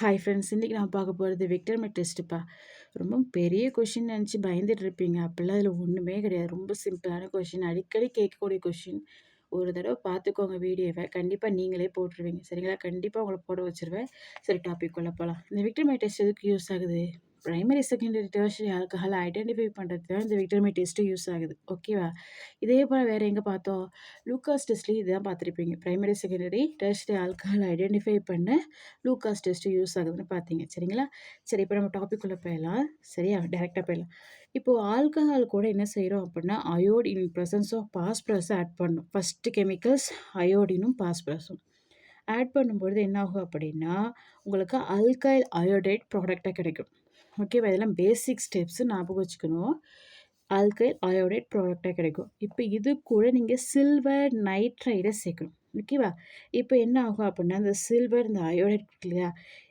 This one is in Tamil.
ஹாய் ஃப்ரெண்ட்ஸ், இன்றைக்கி நான் பார்க்க போகிறது விக்டர்மெட் டெஸ்ட்டுப்பா. ரொம்ப பெரிய கொஷின் நினச்சி பயந்துட்டு இருப்பீங்க. அப்படிலாம் அதில் ஒன்றுமே கிடையாது. ரொம்ப சிம்பிளான கொஷின், அடிக்கடி கேட்கக்கூடிய கொஷின். ஒரு தடவை பார்த்துக்கோங்க வீடியோவை, கண்டிப்பாக நீங்களே போட்டுருவீங்க. சரிங்களா? கண்டிப்பாக உங்களை போட வச்சுருவேன். சரி, டாபிக் உள்ள போகலாம். இந்த விக்டர்மெட் டெஸ்ட் எதுக்கு யூஸ் ஆகுது? பிரைமரி, செகண்டரி, டெர்ஷரி ஆல்கஹாலை ஐடென்டிஃபை பண்ணுறதுக்கு தான் இந்த விக்டர்மெட் டெஸ்ட்டு யூஸ் ஆகுது. ஓகேவா? இதே போல் வேறு எங்கே பார்த்தோம்? லூகாஸ் டெஸ்ட்லேயும் இதுதான் பார்த்துருப்பீங்க. பிரைமரி, செகண்டரி, டெர்ஷரி ஆல்கஹாலை ஐடென்டிஃபை பண்ண லூகாஸ் டெஸ்ட்டு யூஸ் ஆகுதுன்னு பார்த்தீங்க. சரிங்களா? சரி, இப்போ நம்ம டாபிக் உள்ள போயிடலாம். சரியா? டைரெக்டாக போயிடலாம். இப்போது ஆல்கஹால் கூட என்ன செய்கிறோம் அப்படின்னா, iodine in presence of phosphorus add பண்ணணும். ஃபஸ்ட்டு கெமிக்கல்ஸ் அயோடினும் பாஸ்பரஸும் ஆட் பண்ணும்பொழுது என்ன ஆகும் அப்படின்னா, உங்களுக்கு ஆல்கைல் அயோடைட் ப்ராடக்டாக கிடைக்கும். ஓகேவா? இதெல்லாம் பேசிக் ஸ்டெப்ஸு ஞாபகம் வச்சுக்கணும். ஆல்கைல் அயோடைட் ப்ராடக்டாக கிடைக்கும். இப்போ இது கூட நீங்கள் சில்வர் நைட்ரைடை சேர்க்கணும். ஓகேவா? இப்போ என்ன ஆகும் அப்படின்னா, இந்த சில்வர், இந்த அயோடைட் இருக்கு இல்லையா?